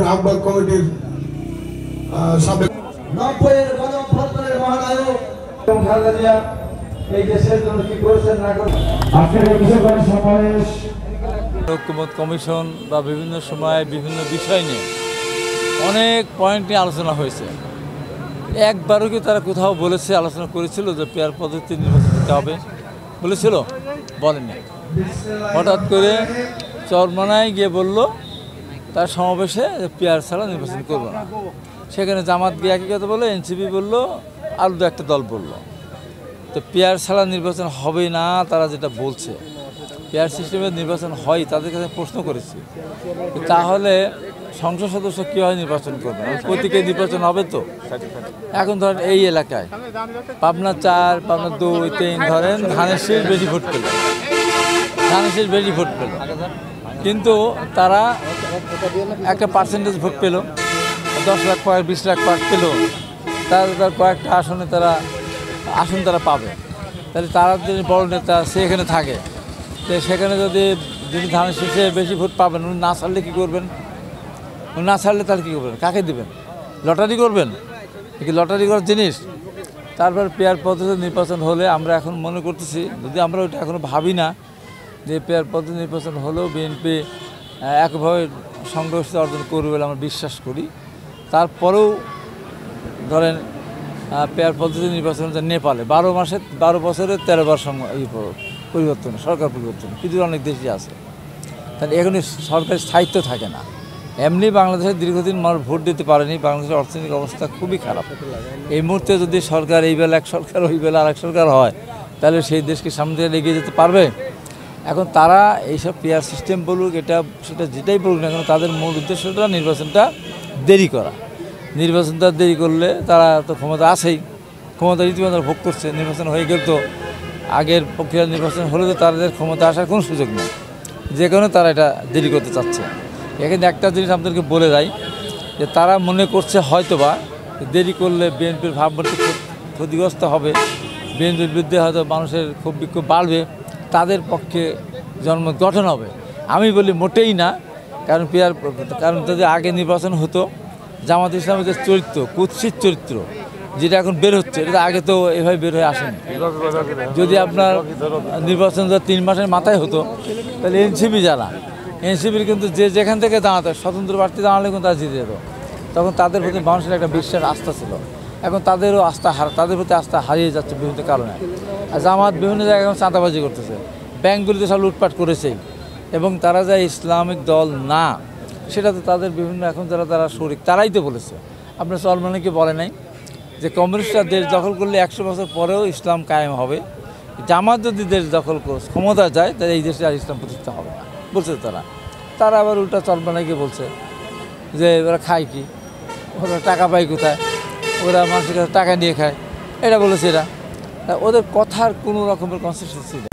আমাদের আহ্বায়ক কমিটির সাবেক 90-এর গণঅভ্যুত্থানের মহানায়ক এবং খালেদা জিয়া এই দেশের জন্য কি করেছেন না করেছেন। আজকের এই বিশেষ সমাবেশ ঐক্যমত কমিশন বা বিভিন্ন সময়ে বিভিন্ন বিষয় নিয়ে অনেক পয়েন্ট নিয়ে আলোচনা হয়েছে। একবারও কি তারা কোথাও বলেছে, আলোচনা করেছিল যে পেয়ার পদ্ধতি নির্বাচন দিতে হবে? বলেছিল? বলেনি। হঠাৎ করে চরমনায় গিয়ে বলল তার সমাবেশে পেয়ার ছাড়া নির্বাচন করবো না। সেখানে জামাত গিয়ে একই কথা বললো, এনসিপি বললো, আর দু একটা দল বললো। তো পেয়ার ছাড়া নির্বাচন হবে না তারা যেটা বলছে, পেয়ার সিস্টেমের নির্বাচন হয়, তাদের কাছে প্রশ্ন করেছি তাহলে সংসদ সদস্য কীভাবে নির্বাচন করবে? প্রতীকে নির্বাচন হবে তো। এখন ধরেন এই এলাকায় পাবনা 4, পাবনা 2, 3 ধরেন ধানের শীষ বেশি ভোট পেল, কিন্তু তারা একটা পার্সেন্টেজ ভোট পেল, 10 লাখ পার 20 লাখ পার পেল, তার কয়েকটা আসনে আসন তারা পাবে। তাহলে তারা যদি বড় নেতা সে এখানে থাকে, তো সেখানে যদি ধানের শীষে বেশি ভোট পাবেন, উনি না ছাড়লে কী করবেন? উনি না ছাড়লে তাহলে কী করবেন? কাকে দেবেন? লটারি করবেন? কি লটারি করার জিনিস? তারপর পেয়ার পদ্ধতি নির্বাচন হলে আমরা এখন মনে করতেছি, যদি আমরা ওইটা এখনও ভাবি না যে পেয়ার পদ্ধতি নির্বাচন হলেও বিএনপি একভাবে সংরক্ষিত অর্জন করবে বলে আমরা বিশ্বাস করি। তারপরেও ধরেন পেয়ার পদ্ধতি নির্বাচন নেপালে 12 বছরে 13 বার পরিবর্তন, সরকার পরিবর্তন, পৃথিবীর অনেক দেশই আছে। তাহলে এখনই সরকারি স্থায়িত্ব থাকে না। এমনি বাংলাদেশের দীর্ঘদিন মানুষ ভোট দিতে পারেনি, বাংলাদেশের অর্থনৈতিক অবস্থা খুবই খারাপ। এই মুহূর্তে যদি সরকার এই বেলা এক সরকার, ওই বেলা আরেক সরকার হয়, তাহলে সেই দেশকে সামনে থেকে এগিয়ে যেতে পারবে? এখন তারা এইসব পেয়ার সিস্টেম বলুক, সেটা যেটাই বলুক না কেন, তাদের মূল উদ্দেশ্যটা নির্বাচনটা দেরি করা। নির্বাচনটা দেরি করলে তারা তো ক্ষমতা আছেই, ক্ষমতা রীতিমতো ভোগ করছে। নির্বাচন হয়ে গেল তো আগের প্রক্রিয়া নির্বাচন হলে তো তাদের ক্ষমতা আসার কোনো সুযোগ নেই, যে কারণে তারা এটা দেরি করতে চাচ্ছে। এখানে একটা জিনিস আপনাদেরকে বলে যাই যে তারা মনে করছে হয়তোবা দেরি করলে বিএনপির ভাবমূর্তি ক্ষতিগ্রস্ত হবে, বিএনপির বিরুদ্ধে হয়তো মানুষের ক্ষোভ বিক্ষোভ বাড়বে, তাদের পক্ষে জনমত গঠন হবে। আমি বলি মোটেই না। কারণ যদি আগে নির্বাচন হতো, জামাত ইসলামের যে চরিত্র, কুৎসিত চরিত্র যেটা এখন বের হচ্ছে, এটা আগে তো এভাবে বের হয়ে আসেনি। যদি আপনার নির্বাচন 3 মাসের মাথায় হতো, তাহলে এনসিপির কিন্তু যেখান থেকে দাঁড়াতো, স্বতন্ত্র প্রার্থী দাঁড়ালে কিন্তু তারা জিতে যেত। তখন তাদের প্রতি মানুষের একটা বিশ্বাস, আস্থা ছিল। এখন তাদের প্রতি আস্থা হারিয়ে যাচ্ছে বিভিন্ন কারণে। আর জামাত বিভিন্ন জায়গায় এখন চাঁদাবাজি করতেছে, ব্যাংকগুলিতে সব লুটপাট করেছেই, এবং তারা যে ইসলামিক দল না, সেটা তো তাদের বিভিন্ন এখন তারা শরিক, তারাই তো বলেছে। আপনার সলমানিকে বলে নাই যে কমিউনিস্টরা দেশ দখল করলে 100 বছর পরেও ইসলাম কায়েম হবে। জামাত যদি দেশ দখল ক্ষমতা যায়, তাহলে এই দেশে আর ইসলাম প্রতিষ্ঠা হবে না বলছে তারা আবার উল্টা চলমানাকে বলছে যে ওরা খায় কি, ওরা টাকা পায় কোথায়, ওরা মানুষের কাছে টাকা নিয়ে খায়, এটা বলেছে। ওদের কথার কোনো রকমের কনসিস্টেন্সি নেই।